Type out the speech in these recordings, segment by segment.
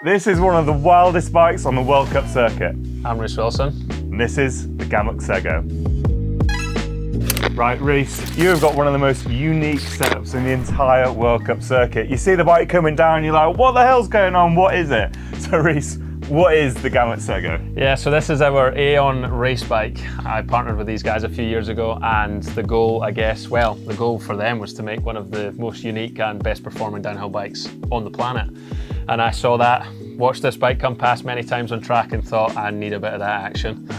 This is one of the wildest bikes on the World Cup circuit. I'm Reece Wilson. And this is the Gamux Sego. Right, Reece, you have got one of the most unique setups in the entire World Cup circuit. You see the bike coming down, you're like, what the hell's going on? What is it? So Reece, what is the Gamux Sego? Yeah, so this is our Aeon race bike. I partnered with these guys a few years ago, and the goal, I guess, well, the goal for them was to make one of the most unique and best performing downhill bikes on the planet. And I saw that, watched this bike come past many times on track and thought, I need a bit of that action.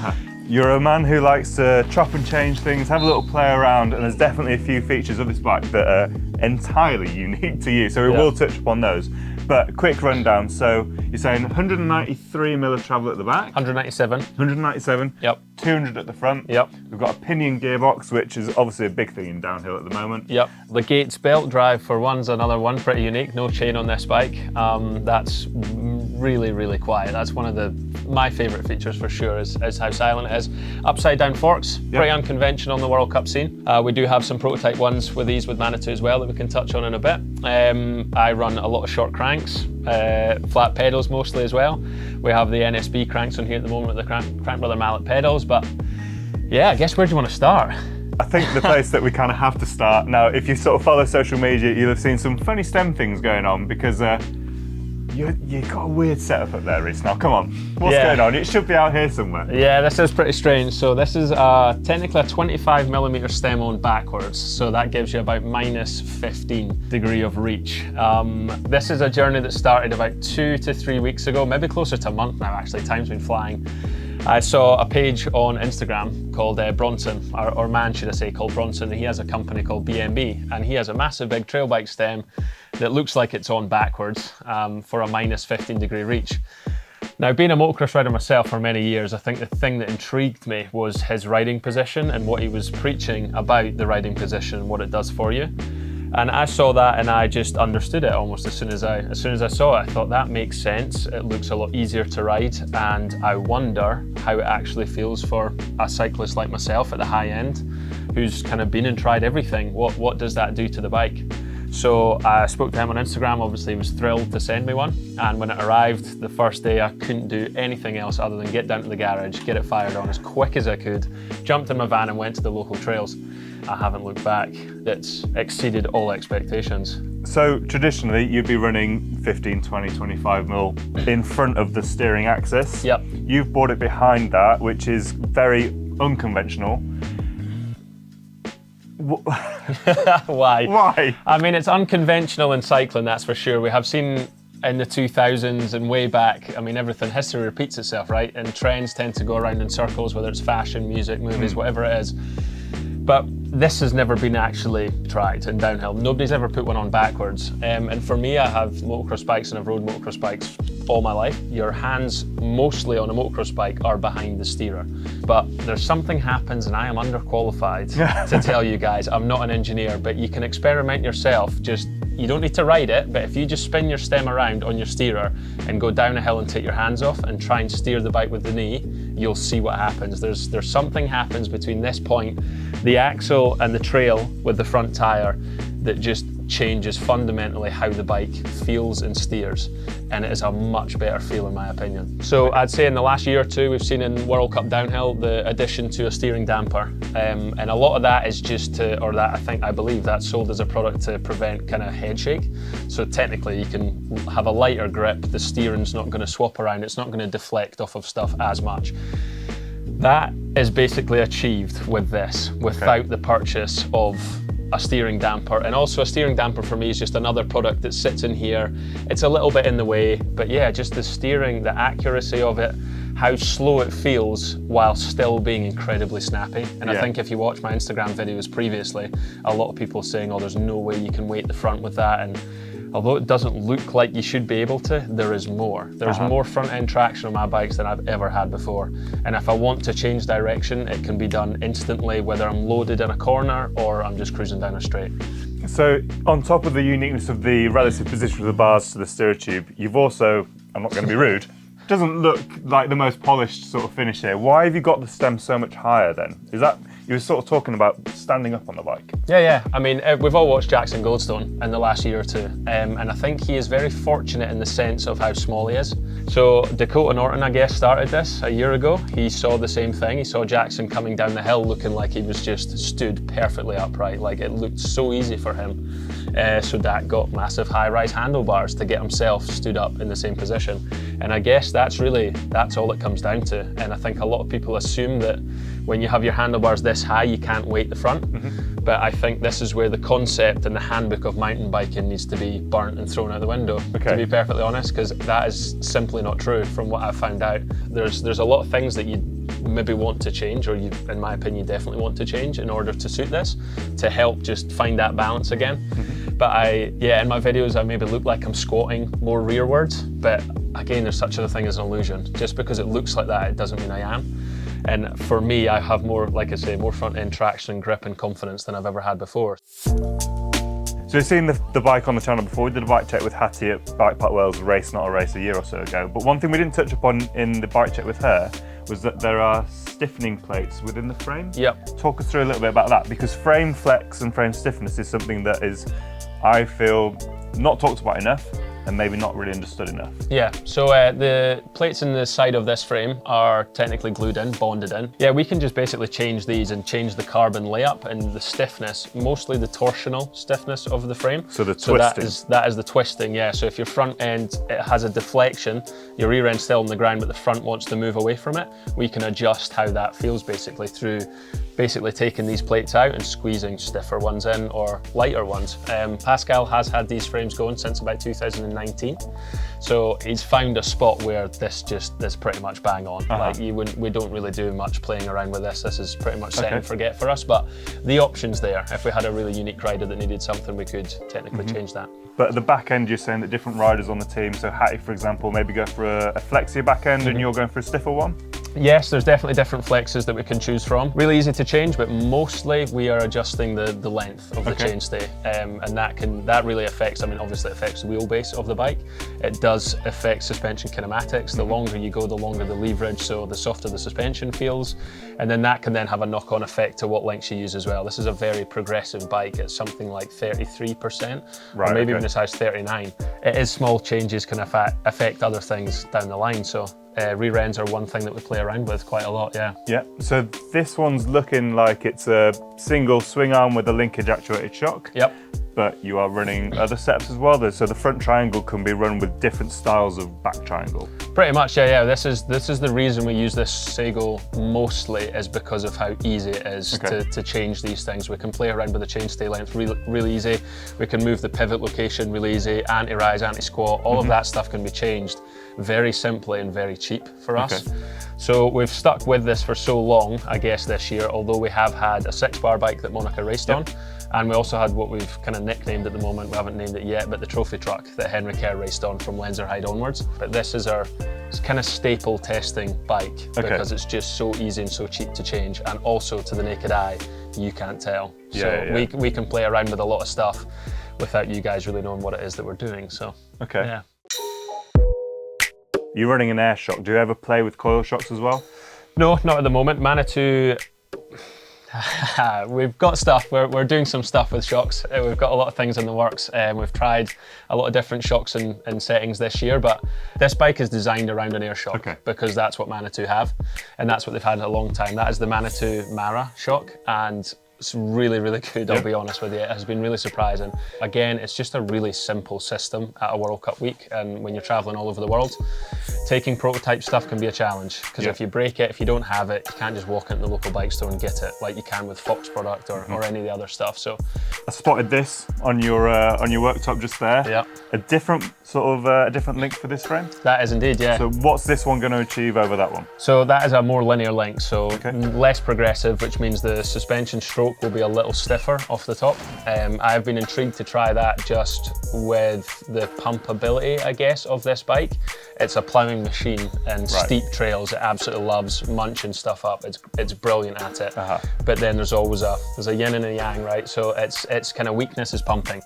You're a man who likes to chop and change things, have a little play around, and there's definitely a few features of this bike that are entirely unique to you, so we will touch upon those. But quick rundown, so you're saying 193 mil of travel at the back? 197. 197? Yep. 200 at the front? Yep. We've got a pinion gearbox, which is obviously a big thing in downhill at the moment. Yep. The Gates belt drive for one's another one, pretty unique, no chain on this bike. That's really, really quiet. That's one of my favourite features for sure, is how silent it is. Upside down forks, pretty unconventional on the World Cup scene. We do have some prototype ones with these with Manitou as well that we can touch on in a bit. I run a lot of short cranks, flat pedals mostly as well. We have the NSB cranks on here at the moment with the Crank Brother mallet pedals, but yeah, I guess where do you want to start? I think the place that we kind of have to start, now if you sort of follow social media, you'll have seen some funny stem things going on because you got a weird setup up there, Reece. Now come on, what's going on? It should be out here somewhere. Yeah, this is pretty strange. So this is technically a 25mm stem on backwards, so that gives you about minus 15 degree of reach. This is a journey that started about 2 to 3 weeks ago, maybe closer to a month now actually, time's been flying. I saw a page on Instagram called Bronson, or man should I say, called Bronson, and he has a company called BMB, and he has a massive big trail bike stem that looks like it's on backwards for a minus 15 degree reach. Now, being a motocross rider myself for many years, I think the thing that intrigued me was his riding position and what he was preaching about the riding position and what it does for you. And I saw that and I just understood it almost as soon as I saw it. I thought that makes sense. It looks a lot easier to ride, and I wonder how it actually feels for a cyclist like myself at the high end, who's kind of been and tried everything. What does that do to the bike? So I spoke to him on Instagram. Obviously he was thrilled to send me one, and when it arrived the first day I couldn't do anything else other than get down to the garage, get it fired on as quick as I could, jumped in my van and went to the local trails. I haven't looked back. It's exceeded all expectations. So traditionally you'd be running 15, 20, 25 mil in front of the steering axis. Yep. You've brought it behind that, which is very unconventional. Why? Why? I mean, it's unconventional in cycling, that's for sure. We have seen in the 2000s and way back, I mean, history repeats itself, right? And trends tend to go around in circles, whether it's fashion, music, movies, whatever it is. But this has never been actually tried in downhill. Nobody's ever put one on backwards. And for me, I have motocross bikes and I've rode motocross bikes all my life. Your hands mostly on a motocross bike are behind the steerer. But there's something happens, and I am underqualified to tell you guys. I'm not an engineer, but you can experiment yourself. You don't need to ride it, but if you just spin your stem around on your steerer and go down a hill and take your hands off and try and steer the bike with the knee, you'll see what happens. There's something happens between this point, the axle and the trail with the front tire, that just changes fundamentally how the bike feels and steers, and it is a much better feel in my opinion. So I'd say in the last year or two we've seen in World Cup downhill the addition to a steering damper, and a lot of that is just I believe that's sold as a product to prevent kind of head shake. So technically you can have a lighter grip, the steering's not going to swap around, it's not going to deflect off of stuff as much. That is basically achieved with this without the purchase of a steering damper. And also a steering damper for me is just another product that sits in here. It's a little bit in the way, but yeah, just the steering, the accuracy of it, how slow it feels while still being incredibly snappy. And I think if you watch my Instagram videos previously, a lot of people saying, oh, there's no way you can weight the front with that. And although it doesn't look like you should be able to, there is more. There's more front end traction on my bikes than I've ever had before. And if I want to change direction, it can be done instantly, whether I'm loaded in a corner or I'm just cruising down a straight. So on top of the uniqueness of the relative position of the bars to the steer tube, you've also, I'm not going to be rude, doesn't look like the most polished sort of finish here. Why have you got the stem so much higher then? Is that you were sort of talking about standing up on the bike. Yeah. I mean, we've all watched Jackson Goldstone in the last year or two, and I think he is very fortunate in the sense of how small he is. So Dakota Norton, I guess, started this a year ago. He saw the same thing. He saw Jackson coming down the hill looking like he was just stood perfectly upright, like it looked so easy for him. So Dak got massive high-rise handlebars to get himself stood up in the same position. And I guess that's all it comes down to. And I think a lot of people assume that when you have your handlebars this high, you can't weight the front. But I think this is where the concept and the handbook of mountain biking needs to be burnt and thrown out the window, to be perfectly honest, because that is simply not true from what I've found out. There's a lot of things that you maybe want to change, or you, in my opinion, definitely want to change in order to suit this, to help just find that balance again. But in my videos, I maybe look like I'm squatting more rearwards, but again, there's such a thing as an illusion. Just because it looks like that, it doesn't mean I am. And for me, I have more, like I say, more front end traction, grip and confidence than I've ever had before. So we've seen the bike on the channel before. We did a bike check with Hattie at Bike Park Wales Race Not a Race a year or so ago. But one thing we didn't touch upon in the bike check with her was that there are stiffening plates within the frame. Yep. Talk us through a little bit about that, because frame flex and frame stiffness is something that is, I feel, not talked about enough and maybe not really understood enough. Yeah, so the plates in the side of this frame are technically glued in, bonded in. Yeah, we can just basically change these and change the carbon layup and the stiffness, mostly the torsional stiffness of the frame. So the twisting. That is the twisting, yeah. So if your front end, it has a deflection, your rear end's still on the ground, but the front wants to move away from it, we can adjust how that feels basically through taking these plates out and squeezing stiffer ones in or lighter ones. Pascal has had these frames going since about 2019. So he's found a spot where this is pretty much bang on. Like we don't really do much playing around with this. This is pretty much set and forget for us, but the option's there. If we had a really unique rider that needed something, we could technically change that. But at the back end, you're saying that different riders on the team, so Hattie, for example, maybe go for a flexier back end and you're going for a stiffer one? Yes, there's definitely different flexes that we can choose from. Really easy to change, but mostly we are adjusting the length of the chainstay. And that really affects, I mean, obviously it affects the wheelbase of the bike. It does affect suspension kinematics. The longer you go, the longer the leverage, so the softer the suspension feels. And then that can then have a knock-on effect to what lengths you use as well. This is a very progressive bike. It's something like 33%, or maybe even as high as 39. It is small changes can affect other things down the line. So rear ends are one thing that we play around with quite a lot, yeah. Yeah, so this one's looking like it's a single swing arm with a linkage actuated shock. Yep. But you are running other setups as well. So the front triangle can be run with different styles of back triangle. Pretty much, yeah. This is the reason we use this Sego mostly, is because of how easy it is to change these things. We can play around with the chainstay length really easy. We can move the pivot location really easy, anti-rise, anti-squat, all of that stuff can be changed very simply and very cheap for us. So we've stuck with this for so long, I guess, this year, although we have had a 6-bar bike that Monica raced on. And we also had what we've kind of nicknamed at the moment, we haven't named it yet, but the trophy truck that Henry Kerr raced on from Lenzerheide onwards. But this is our kind of staple testing bike because it's just so easy and so cheap to change. And also to the naked eye, you can't tell. So we can play around with a lot of stuff without you guys really knowing what it is that we're doing, so yeah. You're running an air shock. Do you ever play with coil shocks as well? No, not at the moment. Manitou, we've got stuff. We're doing some stuff with shocks. We've got a lot of things in the works. We've tried a lot of different shocks and settings this year, but this bike is designed around an air shock because that's what Manitou have, and that's what they've had in a long time. That is the Manitou Mara shock, and it's really good, I'll be honest with you. It has been really surprising. Again, it's just a really simple system at a World Cup week, and when you're traveling all over the world, taking prototype stuff can be a challenge, because if you break it, if you don't have it, you can't just walk into the local bike store and get it like you can with Fox product or any of the other stuff. So I spotted this on your worktop just there. Yeah. A different a different link for this frame? That is indeed, yeah. So what's this one going to achieve over that one? So that is a more linear link, so less progressive, which means the suspension stroke will be a little stiffer off the top. I've been intrigued to try that just with the pumpability, I guess, of this bike. It's a ploughing machine, and steep trails it absolutely loves, munching stuff up. It's brilliant at it. But then there's always a yin and a yang, right? So its kind of weakness is pumping.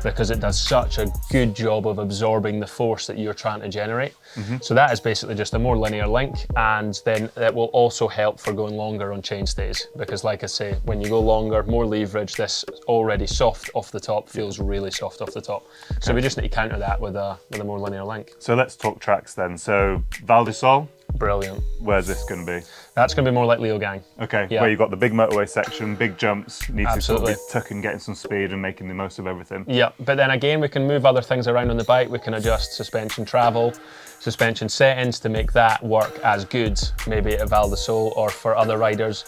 because it does such a good job of absorbing the force that you're trying to generate. So that is basically just a more linear link, and then that will also help for going longer on chainstays, because like I say, when you go longer, more leverage, this already soft off the top feels really soft off the top. Okay. So we just need to counter that with a more linear link. So let's talk tracks then. So Wildest. Brilliant. Where's this going to be? That's going to be more like Leogang. Okay, yeah. Where you've got the big motorway section, big jumps, need Absolutely. to sort of be tucking, getting some speed and making the most of everything. Yeah, but then again, we can move other things around on the bike. We can adjust suspension travel, suspension settings to make that work as good, maybe at Val di Sole or for other riders.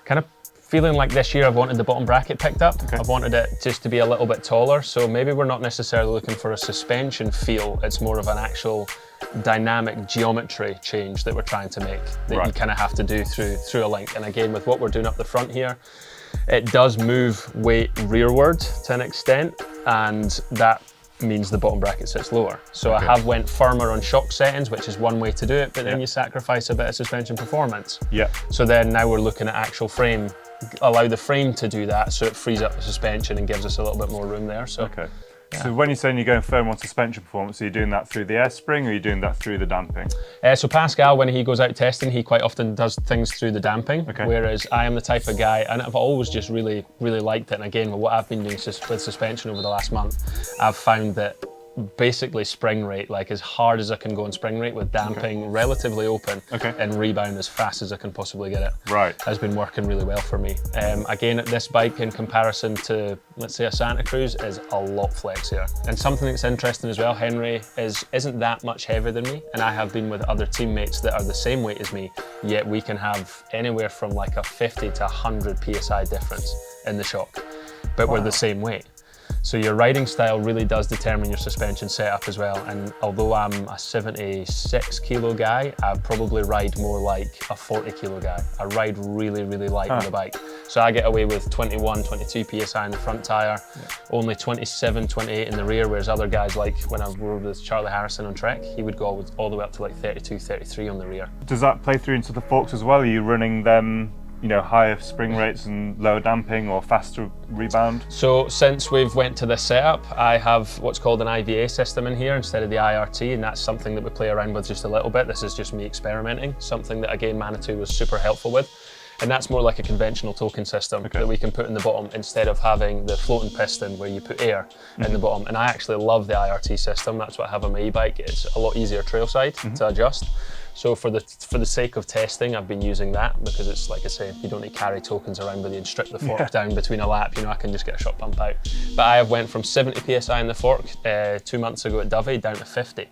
Kind of feeling like this year I've wanted the bottom bracket picked up. Okay. I've wanted it just to be a little bit taller, so maybe we're not necessarily looking for a suspension feel, it's more of an actual dynamic geometry change that we're trying to make, that you kind of have to do through a link. And again, with what we're doing up the front here, it does move weight rearward to an extent, and that means the bottom bracket sits lower. So I have went firmer on shock settings, which is one way to do it, but then you sacrifice a bit of suspension performance. Yeah. So then now we're looking at actual frame, allow the frame to do that, so it frees up the suspension and gives us a little bit more room there. So. Okay. Yeah. So when you're saying you're going firm on suspension performance, are you doing that through the air spring or are you doing that through the damping? So Pascal, when he goes out testing, he quite often does things through the damping, whereas I am the type of guy, and I've always just really liked it. And again, with what I've been doing with suspension over the last month, I've found that basically spring rate, like as hard as I can go on spring rate with damping relatively open and rebound as fast as I can possibly get it. Right. Has been working really well for me. Again, this bike in comparison to, let's say, a Santa Cruz is a lot flexier. And something that's interesting as well, Henry isn't that much heavier than me, and I have been with other teammates that are the same weight as me, yet we can have anywhere from like a 50 to 100 PSI difference in the shock, but we're the same weight. So your riding style really does determine your suspension setup as well. And although I'm a 76 kilo guy, I probably ride more like a 40 kilo guy. I ride really light on the bike. So I get away with 21, 22 PSI in the front tire, only 27, 28 in the rear, whereas other guys, like when I rode with Charlie Harrison on Trek, he would go all the way up to like 32, 33 on the rear. Does that play through into the forks as well? Are you running them, you know, higher spring rates and lower damping or faster rebound? So since we've went to this setup, I have what's called an IVA system in here instead of the IRT, and that's something that we play around with just a little bit. This is just me experimenting, something that again Manitou was super helpful with. And that's more like a conventional token system that we can put in the bottom instead of having the floating piston where you put air in the bottom. And I actually love the IRT system. That's what I have on my e-bike. It's a lot easier trailside to adjust. So for the sake of testing, I've been using that because it's, like I say, you don't need to carry tokens around with you and strip the fork down between a lap. You know, I can just get a shock pump out. But I have went from 70 PSI in the fork 2 months ago at Dovey down to 50.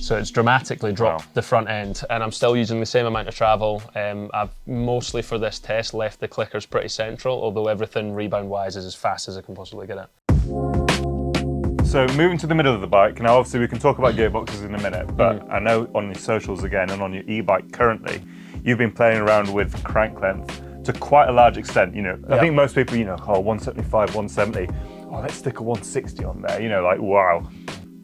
So it's dramatically dropped the front end, and I'm still using the same amount of travel. I've mostly for this test left the clickers pretty central, although everything rebound-wise is as fast as I can possibly get it. So moving to the middle of the bike, now obviously we can talk about gearboxes in a minute, but I know on your socials again and on your e-bike currently, you've been playing around with crank length to quite a large extent. You know, I think most people, you know, 175, 170, let's stick a 160 on there, you know, like wow.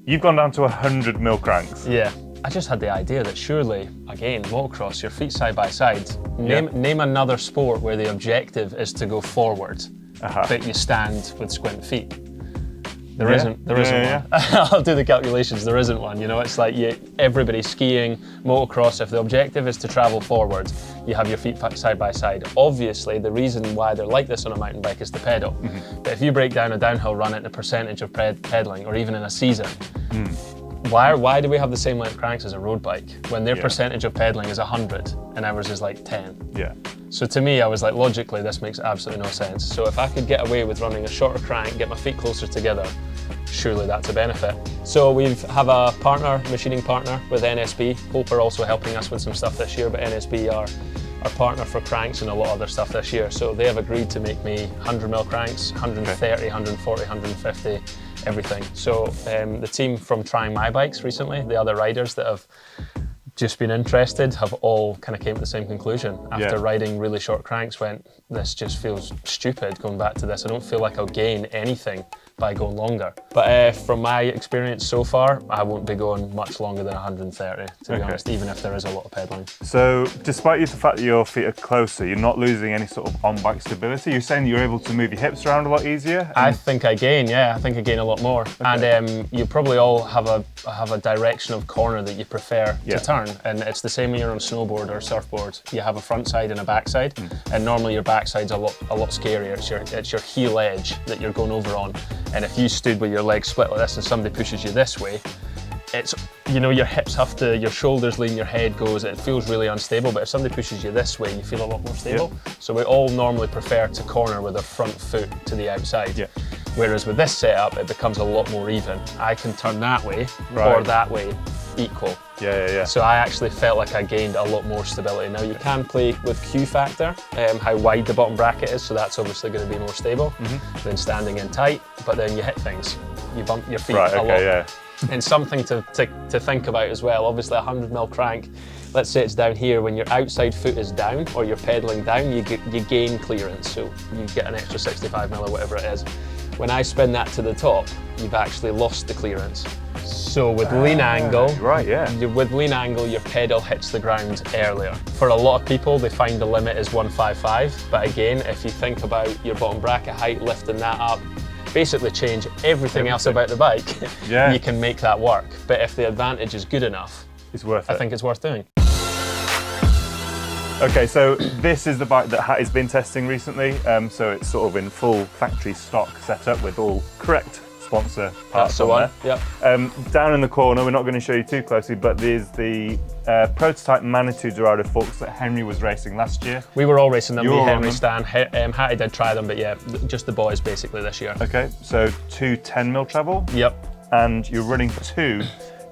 You've gone down to 100 mil cranks. Yeah, I just had the idea that surely, again, motocross, your feet side by side, name another sport where the objective is to go forward, but you stand with squint feet. There isn't one. I'll do the calculations, there isn't one. You know, it's like everybody skiing, motocross, if the objective is to travel forward, you have your feet side by side. Obviously, the reason why they're like this on a mountain bike is the pedal. But if you break down a downhill run at a percentage of pedaling, or even in a season, why do we have the same length cranks as a road bike when their percentage of pedaling is 100 and ours is like 10? Yeah. So to me, I was like, logically, this makes absolutely no sense. So if I could get away with running a shorter crank, get my feet closer together, surely that's a benefit. So we have a partner, machining partner with NSB. Hope are also helping us with some stuff this year, but NSB are our partner for cranks and a lot of other stuff this year. So they have agreed to make me 100 mil cranks, 130, 140, 150, everything. So the team from Trying My Bikes recently, the other riders that have just been interested, have all kind of came to the same conclusion. After riding really short cranks, went, this just feels stupid going back to this. I don't feel like I'll gain anything by going longer. But from my experience so far, I won't be going much longer than 130, to be honest, even if there is a lot of pedaling. So despite the fact that your feet are closer, you're not losing any sort of on-bike stability. You're saying you're able to move your hips around a lot easier? I think I gain, yeah, I think I gain a lot more. And you probably all have a direction of corner that you prefer to turn, and it's the same when you're on snowboard or surfboard. You have a front side and a back side, and normally your back side's a lot scarier. It's your heel edge that you're going over on, and if you stood with your legs split like this and somebody pushes you this way, it's, you know, your hips have to, your shoulders lean, your head goes, it feels really unstable, but if somebody pushes you this way, you feel a lot more stable. So we all normally prefer to corner with our front foot to the outside. Whereas with this setup, it becomes a lot more even. I can turn that way or that way equal. So I actually felt like I gained a lot more stability. Now you can play with Q factor, how wide the bottom bracket is, so that's obviously going to be more stable than standing in tight, but then you hit things. You bump your feet a lot. And something to think about as well, obviously a 100mm crank, let's say it's down here, when your outside foot is down or you're pedaling down, you gain clearance, so you get an extra 65mm or whatever it is. When I spin that to the top, you've actually lost the clearance. So with lean angle, with lean angle, your pedal hits the ground earlier. For a lot of people, they find the limit is 155, but again, if you think about your bottom bracket height, lifting that up, basically change everything else about the bike, you can make that work. But if the advantage is good enough, it's worth it. I think it's worth doing. Okay, so this is the bike that Hattie's been testing recently. So it's sort of in full factory stock setup with all correct sponsor parts on there. Down in the corner, we're not going to show you too closely, but there's the prototype Manitou Dorado forks that Henry was racing last year. We were all racing them, me, Henry, Stan. Hattie did try them, but yeah, just the boys basically this year. Okay, so 2 10mm treble. And you're running 2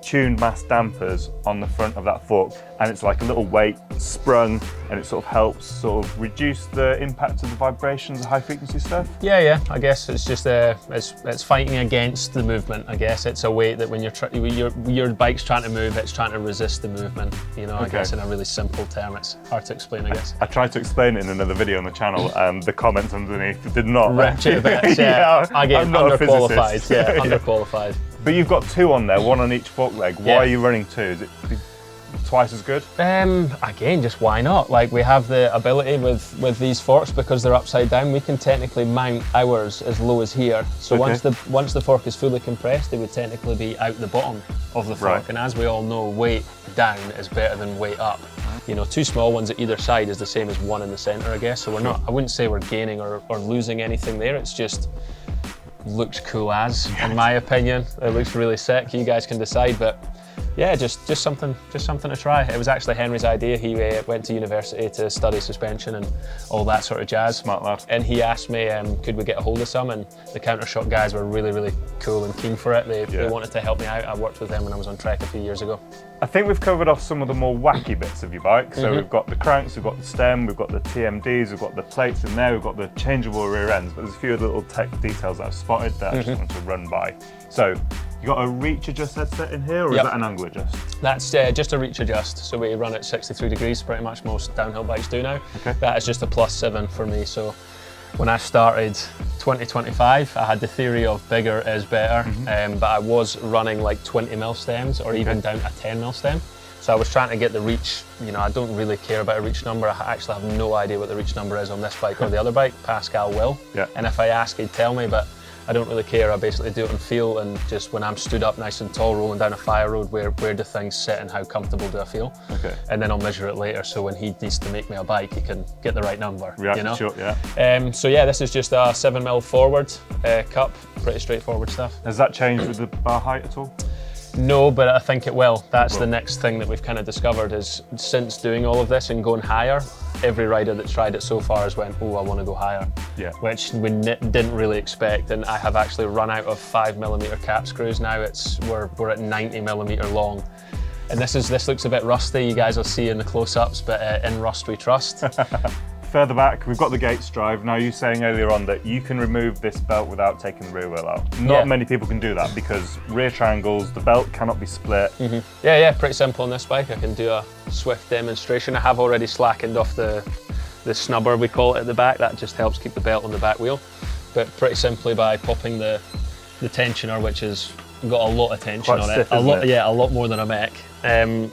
tuned mass dampers on the front of that fork, and it's like a little weight sprung, and it sort of helps sort of reduce the impact of the vibrations, the high frequency stuff. I guess it's just it's fighting against the movement. I guess it's a weight that when your bike's trying to move, it's trying to resist the movement. You know, I guess in a really simple term, it's hard to explain. I guess I tried to explain it in another video on the channel, and the comments underneath did not rip it a bit. Again, underqualified. Underqualified. But you've got 2 on there, 1 on each fork leg. Why are you running 2? Is it twice as good? Again, just why not? Like, we have the ability with these forks, because they're upside down, we can technically mount ours as low as here. So once the fork is fully compressed, they would technically be out the bottom of the fork. And as we all know, weight down is better than weight up. You know, 2 small ones at either side is the same as 1 in the center, I guess. So we're not, I wouldn't say we're gaining or losing anything there. It's just looks cool in my opinion. It looks really sick. You guys can decide, but yeah, just something to try. It was actually Henry's idea. He went to university to study suspension and all that sort of jazz. Smart lad. And he asked me, could we get a hold of some? And the Countershock guys were really cool and keen for it. They wanted to help me out. I worked with them when I was on Trek a few years ago. I think we've covered off some of the more wacky bits of your bike. So we've got the cranks, we've got the stem, we've got the TMDs, we've got the plates in there, we've got the changeable rear ends, but there's a few little tech details that I've spotted that I just want to run by. So you got a reach adjust headset in here, or is that an angle adjust? That's just a reach adjust. So we run at 63 degrees, pretty much most downhill bikes do now. That is just a +7 for me. So when I started 2025, I had the theory of bigger is better, but I was running like 20mm stems or even down a 10mm stem. So I was trying to get the reach. You know, I don't really care about a reach number. I actually have no idea what the reach number is on this bike or the other bike. Pascal will. And if I ask, he'd tell me, but I don't really care. I basically do it on feel, and just when I'm stood up nice and tall rolling down a fire road, where do things sit and how comfortable do I feel? And then I'll measure it later, so when he needs to make me a bike, he can get the right number. You know? So yeah, this is just a 7mm forward cup, pretty straightforward stuff. Has that changed with the bar height at all? No, but I think it will. That's the next thing that we've kind of discovered is, since doing all of this and going higher, every rider that's tried it so far has went, oh, I want to go higher. Which we didn't really expect, and I have actually run out of 5mm cap screws now. We're at 90mm long. And this looks a bit rusty, you guys will see in the close-ups, but in rust we trust. Further back, we've got the Gates drive. Now, you were saying earlier on that you can remove this belt without taking the rear wheel out. Not many people can do that because rear triangles, the belt cannot be split. Yeah, pretty simple on this bike. I can do a swift demonstration. I have already slackened off the snubber, we call it, at the back. That just helps keep the belt on the back wheel. But pretty simply by popping the the tensioner, which has got a lot of tension Quite on stiff, it. isn't it? Yeah, a lot more than a mech.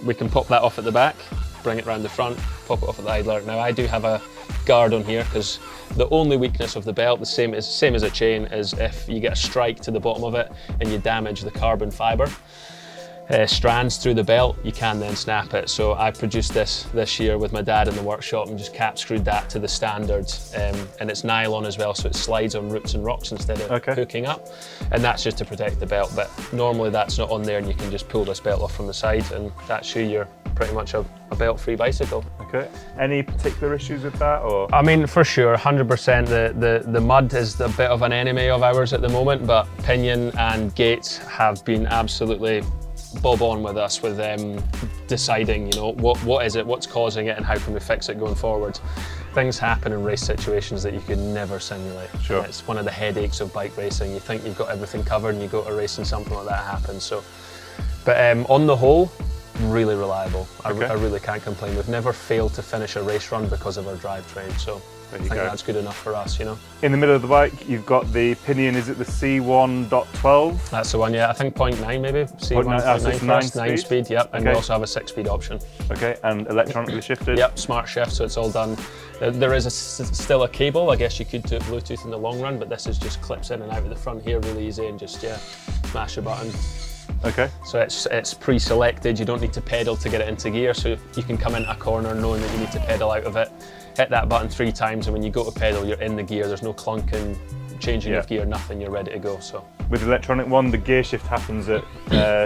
We can pop that off at the back, bring it round the front, pop it off at the idler. Now I do have a guard on here because the only weakness of the belt, the same as a chain, is if you get a strike to the bottom of it and you damage the carbon fibre strands through the belt, you can then snap it. So I produced this year with my dad in the workshop and just cap screwed that to the standard, and it's nylon as well, so it slides on roots and rocks instead of hooking up, and that's just to protect the belt. But normally that's not on there, and you can just pull this belt off from the side, and that's you're pretty much a belt-free bicycle. Okay. Any particular issues with that, or? I mean, for sure, 100%. The mud is a bit of an enemy of ours at the moment, but Pinion and Gates have been absolutely bob on with us with deciding, you know, what is it, what's causing it, and how can we fix it going forward. Things happen in race situations that you could never simulate. Sure. And it's one of the headaches of bike racing. You think you've got everything covered and you go to race and something like that happens. So, but on the whole, really reliable. I really can't complain. We've never failed to finish a race run because of our drivetrain, so I think that's good enough for us, you know. In the middle of the bike, you've got the Pinion, is it the C1.12? That's the one, yeah. I think 0.9 maybe. C1.9 9 speed, yep. And we also have a 6-speed option. Okay, and electronically shifted? Yep, smart shift, so it's all done. There is still a cable. I guess you could do Bluetooth in the long run, but this is just clips in and out of the front here really easy, and just, smash a button. Okay. So it's pre-selected, you don't need to pedal to get it into gear, so you can come into a corner knowing that you need to pedal out of it, hit that button 3 times, and when you go to pedal, you're in the gear, there's no clunking, changing of gear, nothing, you're ready to go. So with the electronic one, the gear shift happens at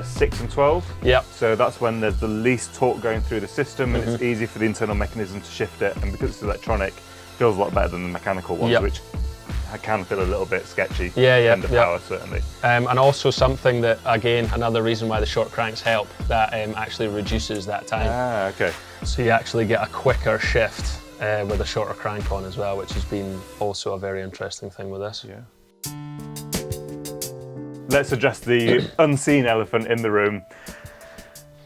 6 and 12. Yep. So that's when there's the least torque going through the system, and it's easy for the internal mechanism to shift it, and because it's electronic, it feels a lot better than the mechanical ones, which I can feel a little bit sketchy in the power, certainly. And also something that, again, another reason why the short cranks help, that actually reduces that time. Ah, okay. So you actually get a quicker shift with a shorter crank on as well, which has been also a very interesting thing with this. Yeah. Let's address the unseen elephant in the room.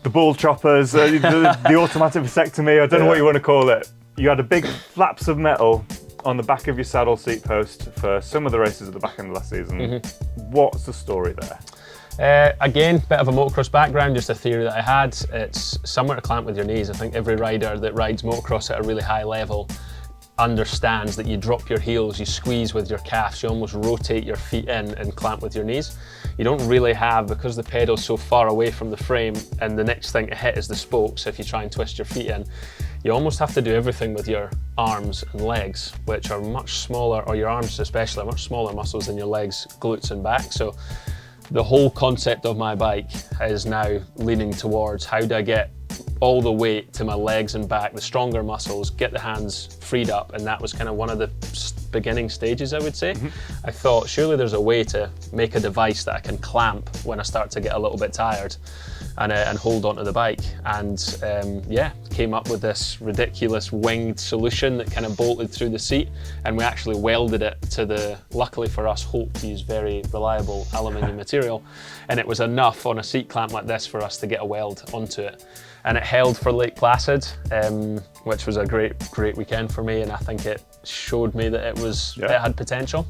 The ball choppers, the automatic vasectomy, I don't know what you want to call it. You had a big flaps of metal on the back of your saddle seat post for some of the races at the back end of last season. What's the story there? Again, bit of a motocross background, just a theory that I had. It's somewhere to clamp with your knees. I think every rider that rides motocross at a really high level understands that you drop your heels, you squeeze with your calves, you almost rotate your feet in and clamp with your knees. You don't really have, because the pedal's so far away from the frame and the next thing to hit is the spokes if you try and twist your feet in. You almost have to do everything with your arms and legs, which are much smaller, or your arms especially, are much smaller muscles than your legs, glutes and back. So the whole concept of my bike is now leaning towards how do I get all the weight to my legs and back, the stronger muscles, get the hands freed up, and that was kind of one of the beginning stages, I would say. I thought surely there's a way to make a device that I can clamp when I start to get a little bit tired and hold onto the bike, and came up with this ridiculous winged solution that kind of bolted through the seat, and we actually welded it to the, luckily for us, Hope use very reliable aluminium material, and it was enough on a seat clamp like this for us to get a weld onto it. And it held for Lake Placid, which was a great weekend for me, and I think it showed me that it had potential.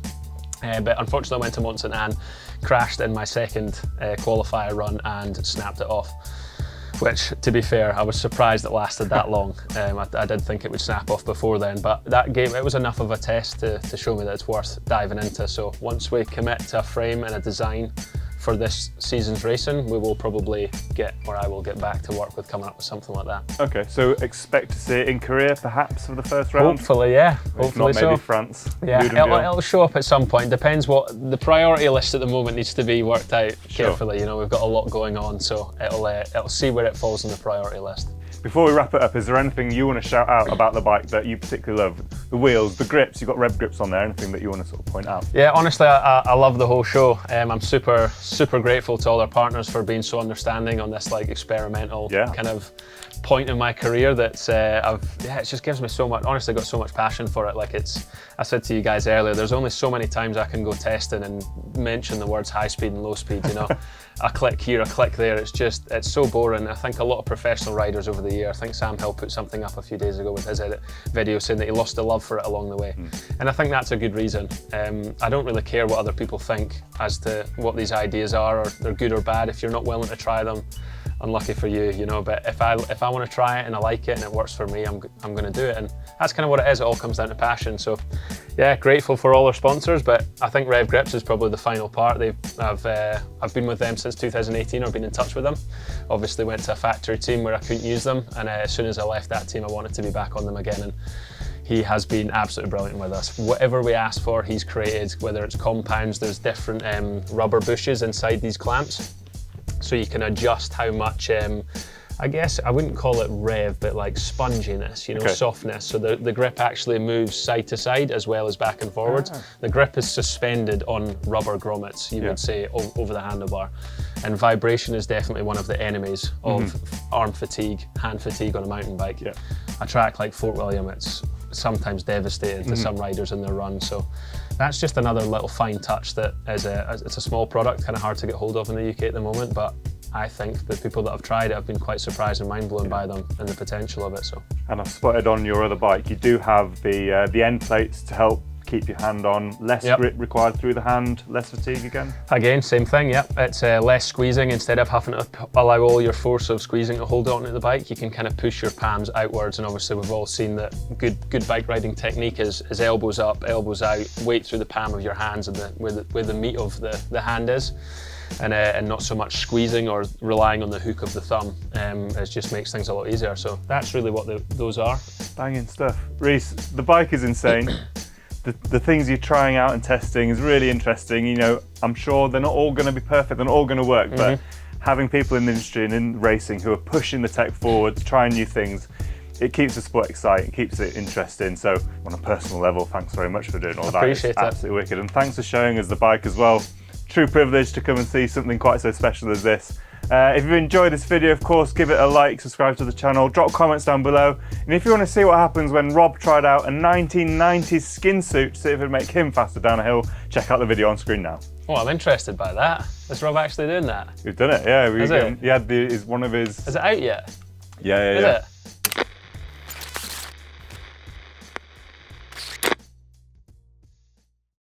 But unfortunately I went to Mont St. Anne, crashed in my second qualifier run and snapped it off. Which, to be fair, I was surprised it lasted that long. I did think it would snap off before then, but that game, it was enough of a test to show me that it's worth diving into. So once we commit to a frame and a design for this season's racing, we will probably I will get back to work with coming up with something like that. Okay, so expect to see it in Korea perhaps for the first round? Hopefully, yeah. Hopefully so. Maybe France. Yeah, it'll show up at some point. Depends what the priority list at the moment needs to be worked out carefully. You know, we've got a lot going on, so it'll see where it falls on the priority list. Before we wrap it up, is there anything you want to shout out about the bike that you particularly love? The wheels, the grips, you've got Rev grips on there, anything that you want to sort of point out? Yeah, honestly, I love the whole show. I'm super grateful to all our partners for being so understanding on this like experimental kind of point in my career that it just gives me so much, honestly got so much passion for it. Like I said to you guys earlier, there's only so many times I can go testing and mention the words high speed and low speed, you know. a click here, a click there. It's so boring. I think a lot of professional riders over the year, I think Sam Hill put something up a few days ago with his edit video saying that he lost the love for it along the way. And I think that's a good reason. I don't really care what other people think as to what these ideas are, or they're good or bad. If you're not willing to try them, unlucky for you, you know, but if I want to try it and I like it and it works for me, I'm going to do it. And that's kind of what it is. It all comes down to passion. So yeah, grateful for all our sponsors, but I think Rev Grips is probably the final part. I've been with them since 2018, or been in touch with them. Obviously went to a factory team where I couldn't use them, and as soon as I left that team, I wanted to be back on them again. And he has been absolutely brilliant with us. Whatever we asked for, he's created, whether it's compounds, there's different rubber bushes inside these clamps. So you can adjust how much, I guess I wouldn't call it rev, but like sponginess, you know, softness. So the grip actually moves side to side as well as back and forwards. The grip is suspended on rubber grommets, you would say, over the handlebar. And vibration is definitely one of the enemies of arm fatigue, hand fatigue on a mountain bike. A track like Fort William, it's sometimes devastating to some riders in their run. So that's just another little fine touch that it's a small product, kind of hard to get hold of in the UK at the moment, but I think the people that have tried it have been quite surprised and mind blown by them and the potential of it. So. And I've spotted on your other bike, you do have the end plates to help keep your hand on, less grip required through the hand, less fatigue again? Again, same thing, it's less squeezing. Instead of having to allow all your force of squeezing to hold onto the bike, you can kind of push your palms outwards, and obviously we've all seen that good bike riding technique is elbows up, elbows out, weight through the palm of your hands and where the meat of the hand is. And not so much squeezing or relying on the hook of the thumb. It just makes things a lot easier. So that's really what those are. Banging stuff. Reece, the bike is insane. The things you're trying out and testing is really interesting. You know, I'm sure they're not all going to be perfect, they're not all going to work, but having people in the industry and in racing who are pushing the tech forward, trying new things, it keeps the sport exciting, keeps it interesting. So on a personal level, thanks very much for doing all that. Appreciate it. Absolutely wicked. And thanks for showing us the bike as well. True privilege to come and see something quite so special as this. If you've enjoyed this video, of course, give it a like, subscribe to the channel, drop comments down below. And if you want to see what happens when Rob tried out a 1990s skin suit to see if it would make him faster down a hill, check out the video on screen now. Oh, I'm interested by that. Is Rob actually doing that? We've done it, yeah. Is it? He had one of his... Is it out yet? Yeah. Is it?